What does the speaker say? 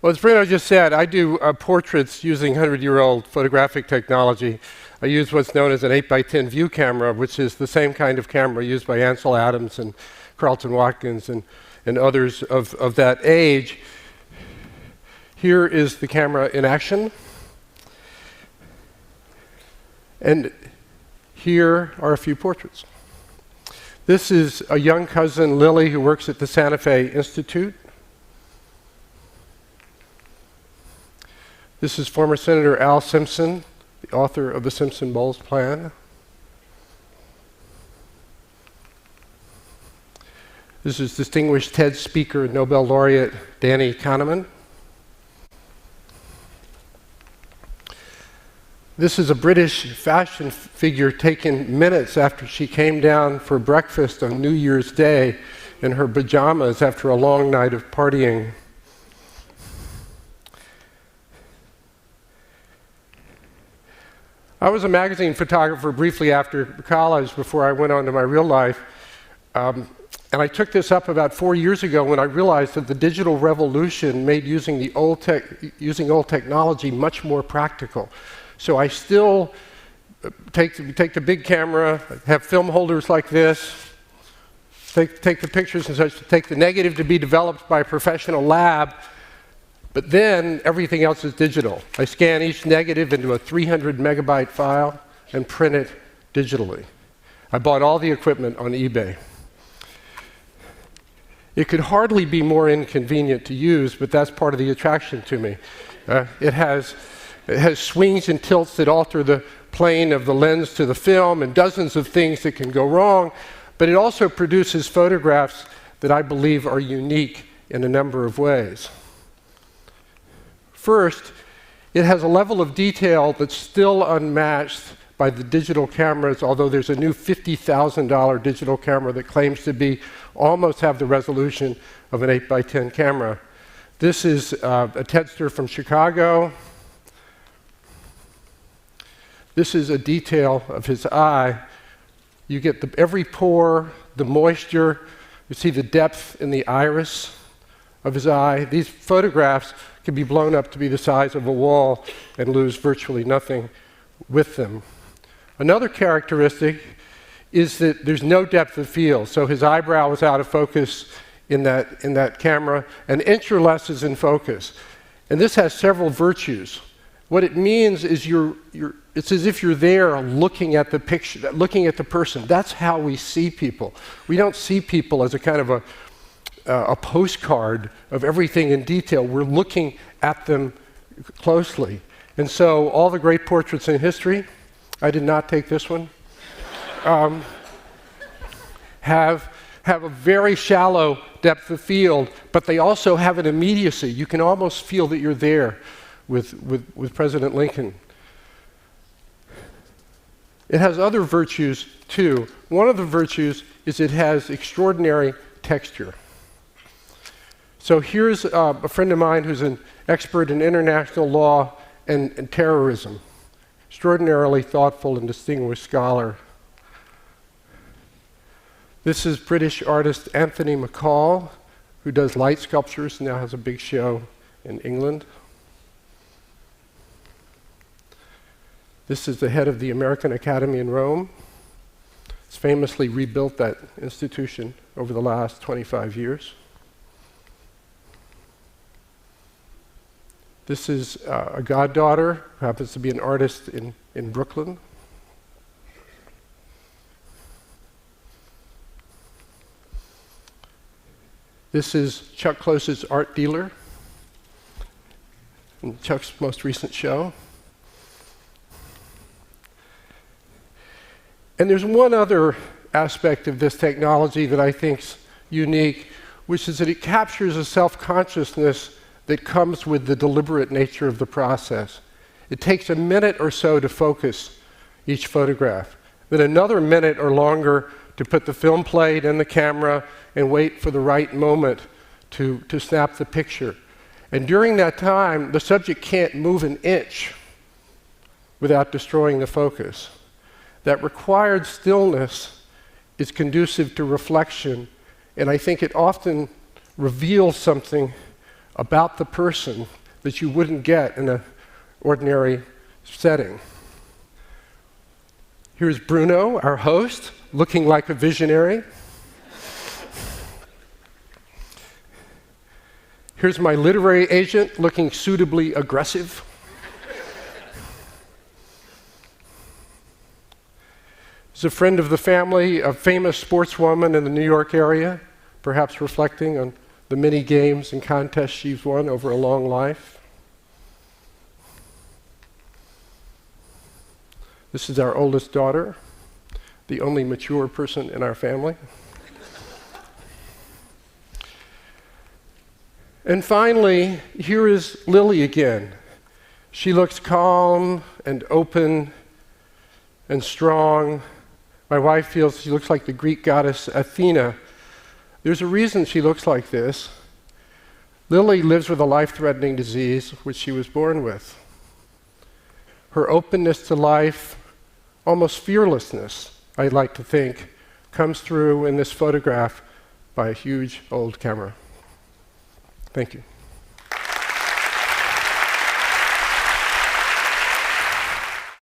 Well, as Bruno just said, I do portraits using 100-year-old photographic technology. I use what's known as an 8x10 view camera, which is the same kind of camera used by Ansel Adams and Carlton Watkins and others of that age. Here is the camera in action. And here are a few portraits. This is a young cousin, Lily, who works at the Santa Fe Institute. This is former Senator Al Simpson, the author of the Simpson-Bowles Plan. This is distinguished TED speaker and Nobel laureate Danny Kahneman. This is a British fashion figure taken minutes after she came down for breakfast on New Year's Day in her pajamas after a long night of partying. I was a magazine photographer briefly after college before I went on to my real life. And I took this up about 4 years ago when I realized that the digital revolution made using old technology much more practical. So I still take the big camera, have film holders like this, take the pictures and such, take the negative to be developed by a professional lab, but then everything else is digital. I scan each negative into a 300 megabyte file and print it digitally. I bought all the equipment on eBay. It could hardly be more inconvenient to use, but that's part of the attraction to me. It has swings and tilts that alter the plane of the lens to the film and dozens of things that can go wrong, but it also produces photographs that I believe are unique in a number of ways. First, it has a level of detail that's still unmatched by the digital cameras, although there's a new $50,000 digital camera that claims to almost have the resolution of an 8x10 camera. This is a TEDster from Chicago. This is a detail of his eye. You get every pore, the moisture, you see the depth in the iris of his eye. These photographs can be blown up to be the size of a wall and lose virtually nothing with them. Another characteristic is that there's no depth of field. So his eyebrow is out of focus in that camera, and inch or less is in focus. And this has several virtues. What it means is it's as if you're there looking at the picture, looking at the person. That's how we see people. We don't see people as a kind of a postcard of everything in detail. We're looking at them closely. And so all the great portraits in history, I did not take this one, have a very shallow depth of field, but they also have an immediacy. You can almost feel that you're there with President Lincoln. It has other virtues too. One of the virtues is it has extraordinary texture. So here's a friend of mine who's an expert in international law and terrorism. Extraordinarily thoughtful and distinguished scholar. This is British artist Anthony McCall, who does light sculptures and now has a big show in England. This is the head of the American Academy in Rome. It's famously rebuilt that institution over the last 25 years. This is a goddaughter who happens to be an artist in Brooklyn. This is Chuck Close's art dealer in Chuck's most recent show. And there's one other aspect of this technology that I think's unique, which is that it captures a self-consciousness that comes with the deliberate nature of the process. It takes a minute or so to focus each photograph, then another minute or longer to put the film plate in the camera and wait for the right moment to snap the picture. And during that time, the subject can't move an inch without destroying the focus. That required stillness is conducive to reflection, and I think it often reveals something about the person that you wouldn't get in an ordinary setting. Here's Bruno, our host, looking like a visionary. Here's my literary agent, looking suitably aggressive. He's a friend of the family, a famous sportswoman in the New York area, perhaps reflecting on the many games and contests she's won over a long life. This is our oldest daughter, the only mature person in our family. And finally, here is Lily again. She looks calm and open and strong. My wife feels she looks like the Greek goddess Athena. There's a reason she looks like this. Lily lives with a life-threatening disease which she was born with. Her openness to life, almost fearlessness, I'd like to think, comes through in this photograph by a huge old camera. Thank you.